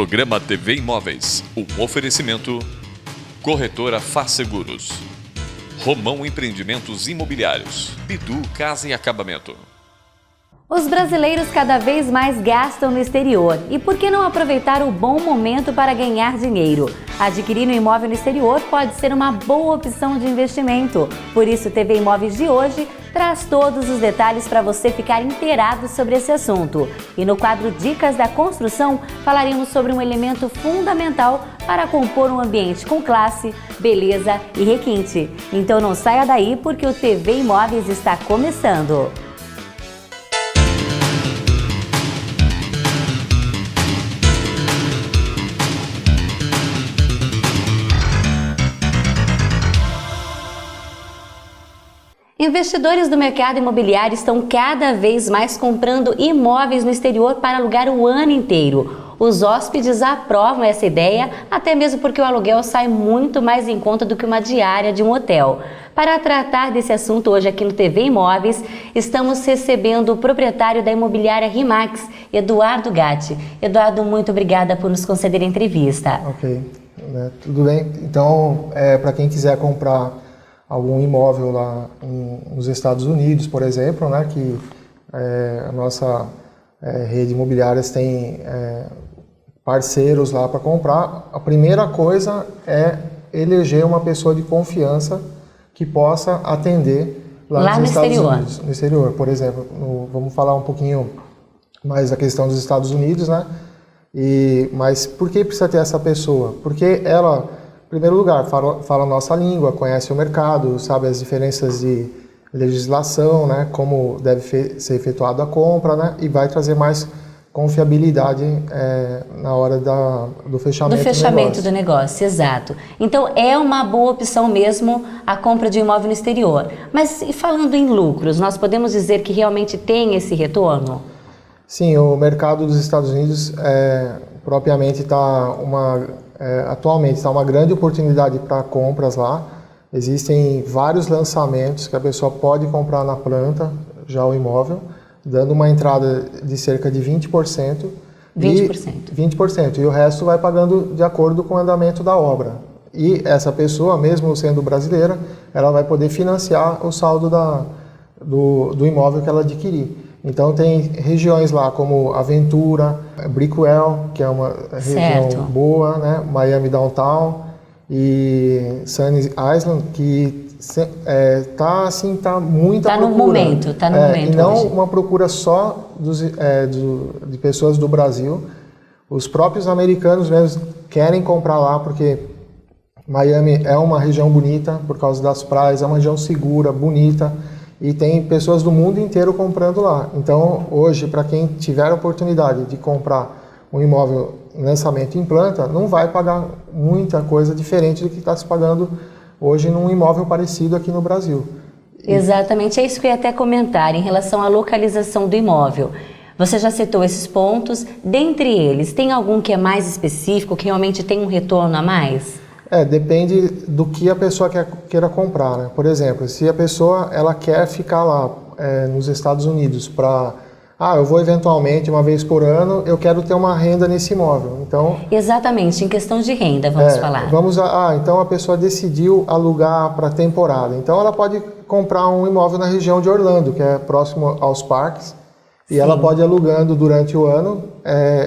Programa TV Imóveis, um oferecimento Corretora Faz Seguros, Romão Empreendimentos Imobiliários, Bidu Casa e Acabamento. Os brasileiros cada vez mais gastam no exterior. E por que não aproveitar o bom momento para ganhar dinheiro? Adquirir um imóvel no exterior pode ser uma boa opção de investimento. Por isso, o TV Imóveis de hoje traz todos os detalhes para você ficar inteirado sobre esse assunto. E no quadro Dicas da Construção, falaremos sobre um elemento fundamental para compor um ambiente com classe, beleza e requinte. Então não saia daí porque o TV Imóveis está começando. Investidores do mercado imobiliário estão cada vez mais comprando imóveis no exterior para alugar o ano inteiro. Os hóspedes aprovam essa ideia, até mesmo porque o aluguel sai muito mais em conta do que uma diária de um hotel. Para tratar desse assunto hoje aqui no TV Imóveis, estamos recebendo o proprietário da imobiliária RIMAX, Eduardo Gatti. Eduardo, muito obrigada por nos conceder a entrevista. Ok, tudo bem. Então, para quem quiser comprar algum imóvel lá nos Estados Unidos, por exemplo, né, que a nossa rede de imobiliárias tem parceiros lá para comprar, a primeira coisa é eleger uma pessoa de confiança que possa atender lá nos Estados Unidos. No exterior, por exemplo. Vamos falar um pouquinho mais da questão dos Estados Unidos, né? Mas por que precisa ter essa pessoa? Porque ela, em primeiro lugar, fala a nossa língua, conhece o mercado, sabe as diferenças de legislação, né, como deve ser efetuada a compra, né, e vai trazer mais confiabilidade na hora do fechamento do negócio, exato. Então é uma boa opção mesmo a compra de um imóvel no exterior. Mas e falando em lucros, nós podemos dizer que realmente tem esse retorno? Sim, o mercado dos Estados Unidos propriamente atualmente está uma grande oportunidade para compras lá. Existem vários lançamentos que a pessoa pode comprar na planta, já o imóvel, dando uma entrada de cerca de 20%. 20%. E o resto vai pagando de acordo com o andamento da obra. E essa pessoa, mesmo sendo brasileira, ela vai poder financiar o saldo do imóvel que ela adquirir. Então tem regiões lá como Aventura, Brickwell, que é uma região boa, né? Miami Downtown e Sunny Island, que tá muita procura. Tá no momento e não hoje. Uma procura só de pessoas do Brasil. Os próprios americanos mesmo querem comprar lá porque Miami é uma região bonita por causa das praias, é uma região segura, bonita. E tem pessoas do mundo inteiro comprando lá. Então, hoje, para quem tiver a oportunidade de comprar um imóvel em lançamento em planta, não vai pagar muita coisa diferente do que está se pagando hoje num imóvel parecido aqui no Brasil. Exatamente, é isso que eu ia até comentar em relação à localização do imóvel. Você já citou esses pontos. Dentre eles, tem algum que é mais específico, que realmente tem um retorno a mais? Depende do que a pessoa queira comprar, né? Por exemplo, se a pessoa ela quer ficar lá nos Estados Unidos para... eu vou eventualmente, uma vez por ano, eu quero ter uma renda nesse imóvel. Então, exatamente, em questão de renda, vamos falar. Então a pessoa decidiu alugar para temporada. Então ela pode comprar um imóvel na região de Orlando, que é próximo aos parques. E ela pode ir alugando durante o ano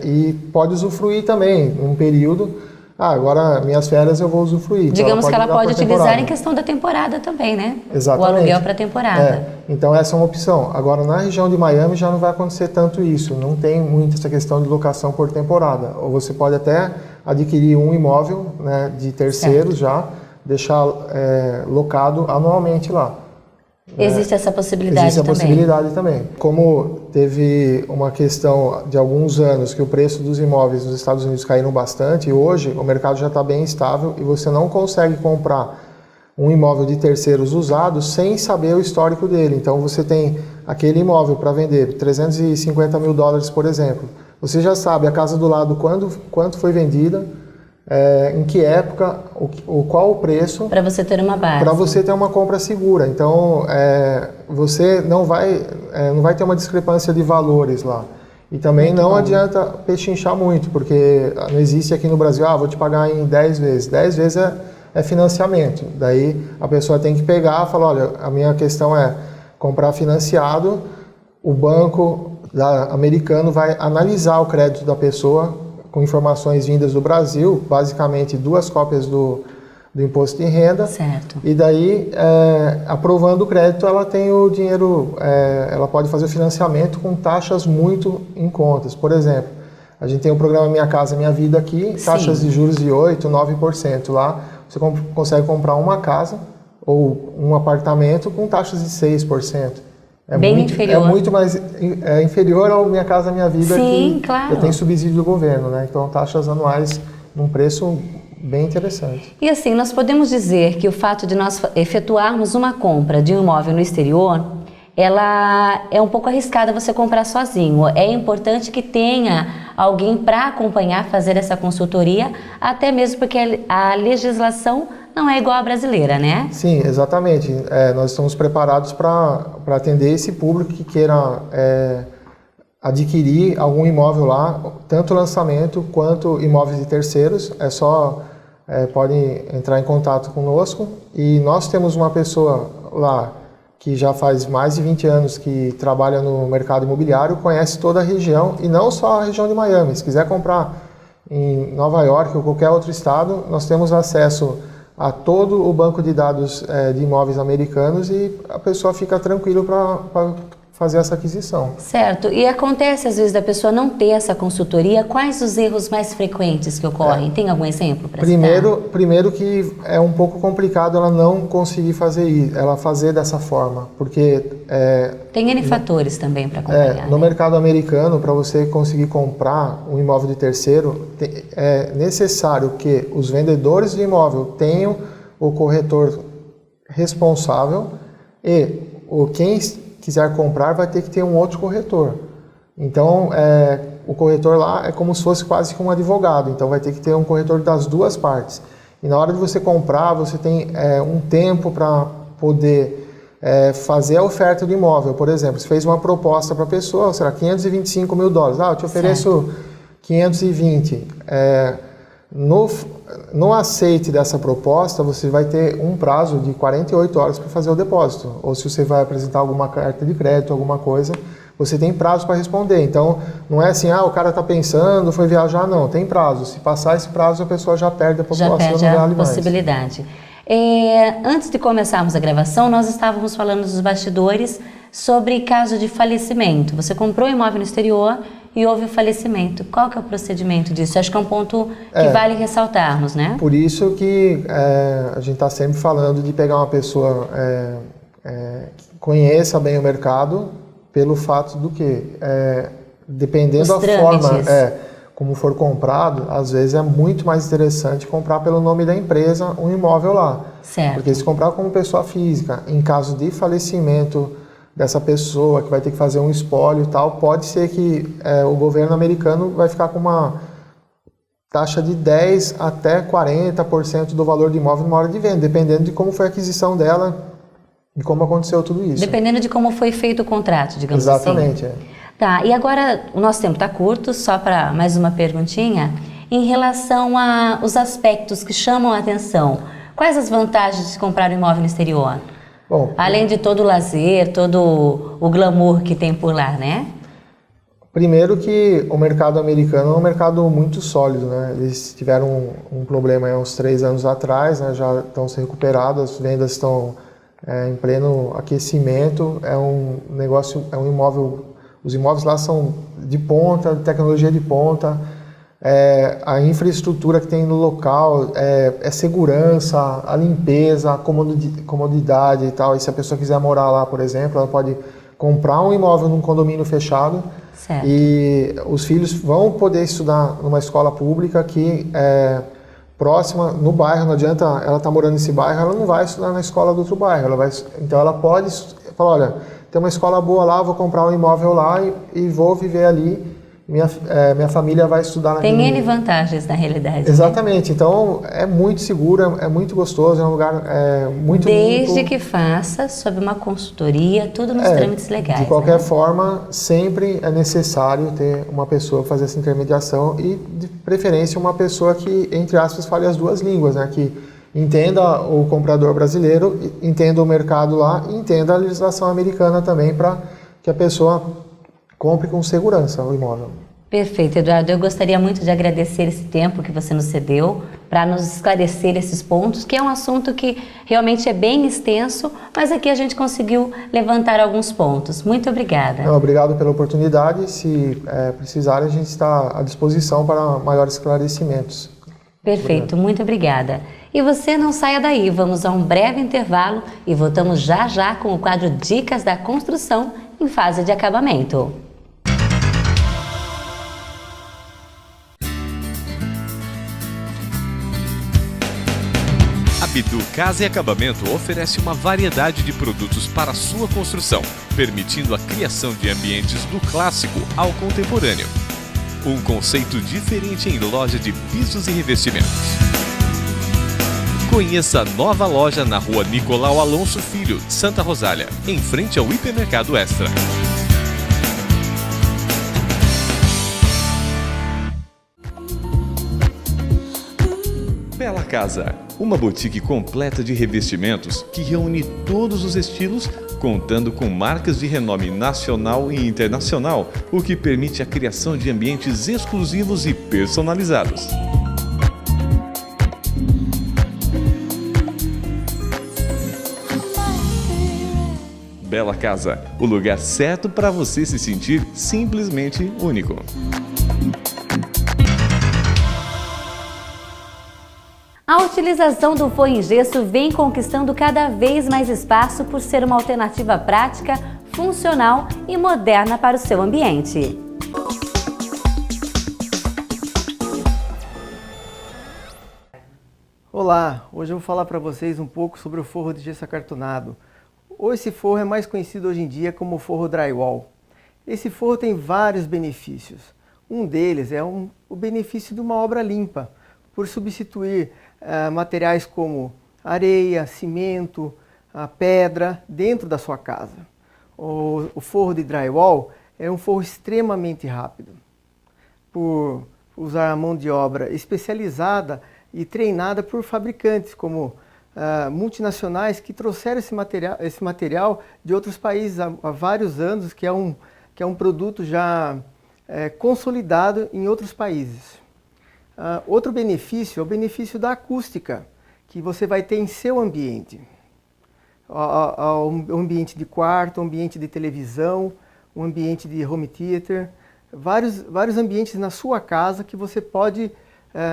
e pode usufruir também, num período... agora minhas férias eu vou usufruir. Digamos que ela pode utilizar em questão da temporada também, né? Exatamente. O aluguel para temporada. Então essa é uma opção. Agora na região de Miami já não vai acontecer tanto isso. Não tem muito essa questão de locação por temporada. Ou você pode até adquirir um imóvel, né, de terceiros já, deixar locado anualmente lá. Existe essa possibilidade Existe a também. possibilidade também. Como teve uma questão de alguns anos que o preço dos imóveis nos Estados Unidos caíram bastante, hoje o mercado já está bem estável e você não consegue comprar um imóvel de terceiros usado sem saber o histórico dele. Então você tem aquele imóvel para vender, $350 mil, por exemplo. Você já sabe a casa do lado quanto foi vendida, em que época, qual o preço. Para você ter uma base. Para você ter uma compra segura. Então, você não vai ter uma discrepância de valores lá. E também Muito não bom. adianta pechinchar muito, porque não existe aqui no Brasil, vou te pagar em 10 vezes. 10 vezes é financiamento. Daí a pessoa tem que pegar e falar, olha, a minha questão é comprar financiado, o banco americano vai analisar o crédito da pessoa com informações vindas do Brasil, basicamente 2 cópias do imposto de renda. Certo. E daí, aprovando o crédito, ela tem o dinheiro, ela pode fazer o financiamento com taxas muito em contas. Por exemplo, a gente tem o programa Minha Casa Minha Vida aqui, taxas de juros de 8%, 9%. Lá você consegue comprar uma casa ou um apartamento com taxas de 6%. Bem inferior. É muito mais inferior ao Minha Casa Minha Vida, Sim, que claro. tem subsídio do governo, né? Então, taxas anuais num preço bem interessante. E assim, nós podemos dizer que o fato de nós efetuarmos uma compra de um imóvel no exterior, ela é um pouco arriscada você comprar sozinho. É importante que tenha alguém para acompanhar, fazer essa consultoria, até mesmo porque a legislação não é igual à brasileira, né? Sim, exatamente. Nós estamos preparados para atender esse público que queira adquirir algum imóvel lá, tanto lançamento quanto imóveis de terceiros. Podem entrar em contato conosco, e nós temos uma pessoa lá que já faz mais de 20 anos que trabalha no mercado imobiliário, conhece toda a região, e não só a região de Miami. Se quiser comprar em Nova York ou qualquer outro estado, nós temos acesso a todo o banco de dados de imóveis americanos, e a pessoa fica tranquila para fazer essa aquisição. Certo. E acontece às vezes da pessoa não ter essa consultoria. Quais os erros mais frequentes que ocorrem? Tem algum exemplo para citar? Primeiro que é um pouco complicado ela não conseguir fazer dessa forma, porque Tem N fatores também para acompanhar. no mercado americano, para você conseguir comprar um imóvel de terceiro, é necessário que os vendedores de imóvel tenham o corretor responsável, e quem quiser comprar vai ter que ter um outro corretor. Então, o corretor lá é como se fosse quase que um advogado, então vai ter que ter um corretor das duas partes. E na hora de você comprar, você tem um tempo para poder fazer a oferta do imóvel. Por exemplo, você fez uma proposta para a pessoa, será $525 mil. Eu te ofereço 520. No aceite dessa proposta, você vai ter um prazo de 48 horas para fazer o depósito. Ou se você vai apresentar alguma carta de crédito, alguma coisa, você tem prazo para responder. Então, não é assim, o cara está pensando, foi viajar, não. Tem prazo. Se passar esse prazo, a pessoa já perde a população, já perde não vale a possibilidade. Antes de começarmos a gravação, nós estávamos falando dos bastidores sobre caso de falecimento. Você comprou um imóvel no exterior e houve o falecimento. Qual que é o procedimento disso? Acho que é um ponto que vale ressaltarmos, né? Por isso que a gente está sempre falando de pegar uma pessoa que conheça bem o mercado, pelo fato do que, dependendo da forma como for comprado, às vezes é muito mais interessante comprar pelo nome da empresa um imóvel lá. Certo. Porque se comprar como pessoa física, em caso de falecimento dessa pessoa, que vai ter que fazer um espólio e tal, pode ser que o governo americano vai ficar com uma taxa de 10% até 40% do valor do imóvel numa hora de venda, dependendo de como foi a aquisição dela e como aconteceu tudo isso. Dependendo de como foi feito o contrato, digamos Exatamente, assim. Tá, e agora o nosso tempo está curto, só para mais uma perguntinha. Em relação aos aspectos que chamam a atenção, quais as vantagens de comprar um imóvel no exterior? Bom, além de todo o lazer, todo o glamour que tem por lá, né? Primeiro que o mercado americano é um mercado muito sólido, né? Eles tiveram um problema há uns 3 anos atrás, né? Já estão se recuperando, as vendas estão em pleno aquecimento. É um negócio, é um imóvel, os imóveis lá são de ponta, tecnologia de ponta. A infraestrutura que tem no local, segurança, a limpeza, a comodidade e tal. E se a pessoa quiser morar lá, por exemplo, ela pode comprar um imóvel num condomínio fechado. Certo. E os filhos vão poder estudar numa escola pública que é próxima, no bairro. Não adianta ela estar morando nesse bairro, ela não vai estudar na escola do outro bairro. Então ela pode falar, olha, tem uma escola boa lá, vou comprar um imóvel lá e vou viver ali. minha família vai estudar naquele... Tem N vantagens na realidade. Exatamente, né? Então é muito seguro, é muito gostoso, é um lugar muito Desde limpo. que faça sob uma consultoria, tudo nos trâmites legais. De qualquer né? forma, sempre é necessário ter uma pessoa fazer essa intermediação e, de preferência, uma pessoa que, entre aspas, fale as duas línguas, né? Que entenda o comprador brasileiro, entenda o mercado lá e entenda a legislação americana também, para que a pessoa compre com segurança o imóvel. Perfeito, Eduardo. Eu gostaria muito de agradecer esse tempo que você nos cedeu para nos esclarecer esses pontos, que é um assunto que realmente é bem extenso, mas aqui a gente conseguiu levantar alguns pontos. Muito obrigada. Obrigado pela oportunidade. Se precisar, a gente está à disposição para maiores esclarecimentos. Perfeito, muito obrigada. E você não saia daí, vamos a um breve intervalo e voltamos já já com o quadro Dicas da Construção em fase de acabamento. A Bidu Casa e Acabamento oferece uma variedade de produtos para a sua construção, permitindo a criação de ambientes do clássico ao contemporâneo. Um conceito diferente em loja de pisos e revestimentos. Conheça a nova loja na rua Nicolau Alonso Filho, Santa Rosália, em frente ao Hipermercado Extra. Bela Casa, uma boutique completa de revestimentos que reúne todos os estilos, contando com marcas de renome nacional e internacional, o que permite a criação de ambientes exclusivos e personalizados. Bela Casa, o lugar certo para você se sentir simplesmente único. A utilização do forro em gesso vem conquistando cada vez mais espaço por ser uma alternativa prática, funcional e moderna para o seu ambiente. Olá, hoje eu vou falar para vocês um pouco sobre o forro de gesso acartonado. Esse forro é mais conhecido hoje em dia como forro drywall. Esse forro tem vários benefícios. Um deles é o benefício de uma obra limpa, por substituir materiais como areia, cimento, pedra dentro da sua casa. O forro de drywall é um forro extremamente rápido, por usar a mão de obra especializada e treinada por fabricantes como multinacionais que trouxeram esse material de outros países há vários anos, que é um produto já consolidado em outros países. Outro benefício é o benefício da acústica, que você vai ter em seu ambiente. Um ambiente de quarto, um ambiente de televisão, um ambiente de home theater, vários ambientes na sua casa que você pode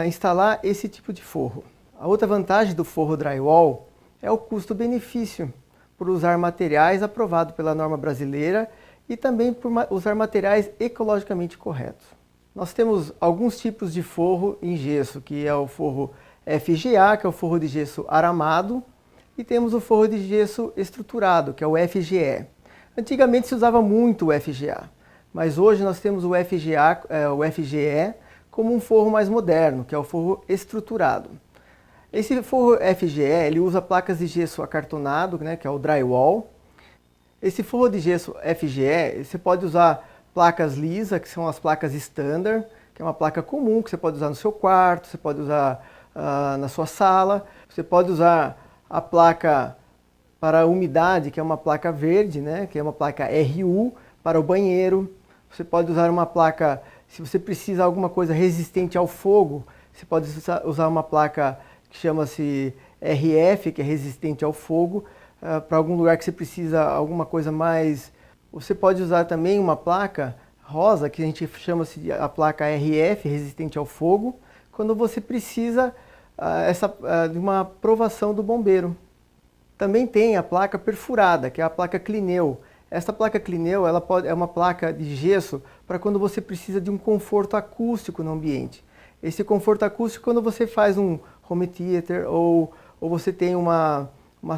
instalar esse tipo de forro. A outra vantagem do forro drywall é o custo-benefício, por usar materiais aprovados pela norma brasileira e também por usar materiais ecologicamente corretos. Nós temos alguns tipos de forro em gesso, que é o forro FGA, que é o forro de gesso aramado, e temos o forro de gesso estruturado, que é o FGE. Antigamente se usava muito o FGA, mas hoje nós temos o FGE como um forro mais moderno, que é o forro estruturado. Esse forro FGE, ele usa placas de gesso acartonado, né, que é o drywall. Esse forro de gesso FGE, você pode usar placas lisas, que são as placas standard, que é uma placa comum que você pode usar no seu quarto, você pode usar na sua sala. Você pode usar a placa para a umidade, que é uma placa verde, né, que é uma placa RU, para o banheiro. Você pode usar uma placa, se você precisa de alguma coisa resistente ao fogo, você pode usar uma placa que chama-se RF, que é resistente ao fogo, para algum lugar que você precisa alguma coisa mais. Você pode usar também uma placa rosa, que a gente chama-se a placa RF, resistente ao fogo, quando você precisa de uma aprovação do bombeiro. Também tem a placa perfurada, que é a placa Clineu. Essa placa Clineu é uma placa de gesso para quando você precisa de um conforto acústico no ambiente. Esse conforto acústico quando você faz um home theater ou você tem uma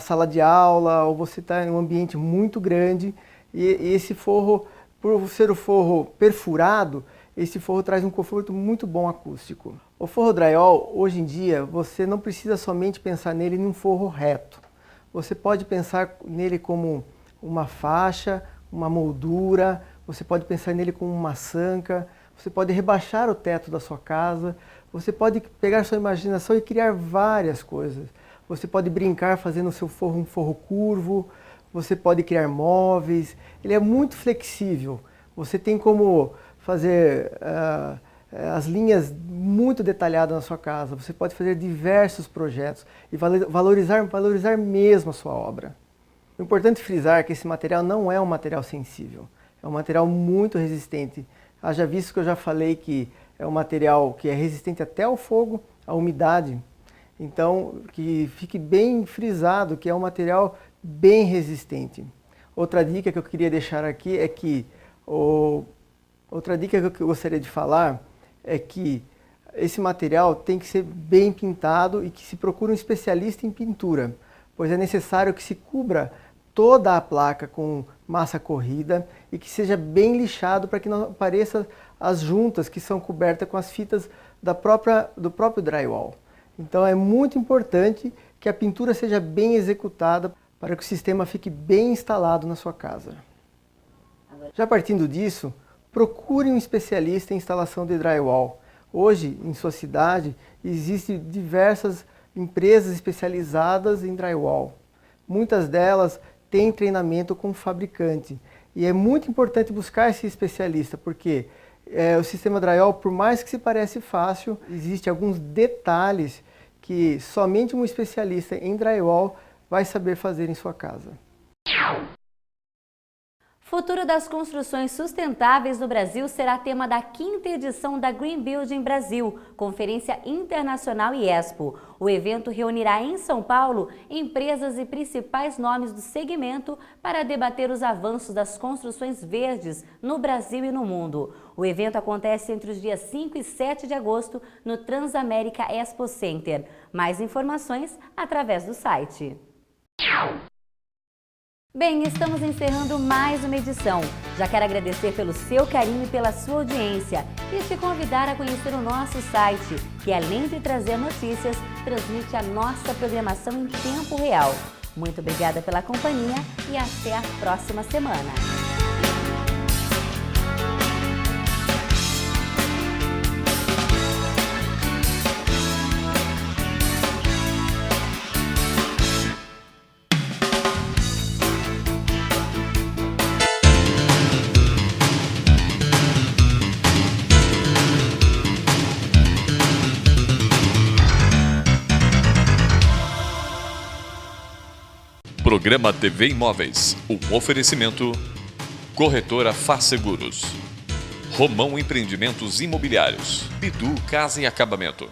sala de aula ou você está em um ambiente muito grande e esse forro, por ser o forro perfurado, esse forro traz um conforto muito bom acústico. O forro drywall, hoje em dia, você não precisa somente pensar nele em um forro reto. Você pode pensar nele como uma faixa, uma moldura, você pode pensar nele como uma sanca, você pode rebaixar o teto da sua casa, você pode pegar sua imaginação e criar várias coisas. Você pode brincar fazendo o seu forro um forro curvo, você pode criar móveis, ele é muito flexível. Você tem como fazer as linhas muito detalhadas na sua casa, você pode fazer diversos projetos e valorizar mesmo a sua obra. É importante frisar que esse material não é um material sensível, é um material muito resistente. Haja visto que eu já falei que é um material que é resistente até ao fogo, à umidade. Então, que fique bem frisado que é um material bem resistente. Outra dica que eu queria deixar aqui é que, outra dica que eu gostaria de falar é que esse material tem que ser bem pintado e que se procure um especialista em pintura, pois é necessário que se cubra toda a placa com massa corrida e que seja bem lixado para que não apareçam as juntas que são cobertas com as fitas do próprio drywall. Então é muito importante que a pintura seja bem executada para que o sistema fique bem instalado na sua casa. Já partindo disso, procure um especialista em instalação de drywall. Hoje, em sua cidade, existem diversas empresas especializadas em drywall. Muitas delas têm treinamento com o fabricante. E é muito importante buscar esse especialista, porque o sistema drywall, por mais que se pareça fácil, existem alguns detalhes que somente um especialista em drywall vai saber fazer em sua casa. Futuro das construções sustentáveis no Brasil será tema da 5ª edição da Green Building Brasil, Conferência Internacional e Expo. O evento reunirá em São Paulo empresas e principais nomes do segmento para debater os avanços das construções verdes no Brasil e no mundo. O evento acontece entre os dias 5 e 7 de agosto no Transamérica Expo Center. Mais informações através do site. Bem, estamos encerrando mais uma edição. Já quero agradecer pelo seu carinho e pela sua audiência e te convidar a conhecer o nosso site, que além de trazer notícias, transmite a nossa programação em tempo real. Muito obrigada pela companhia e até a próxima semana. Programa TV Imóveis, um oferecimento Corretora Faz Seguros, Romão Empreendimentos Imobiliários, Bidu Casa e Acabamento.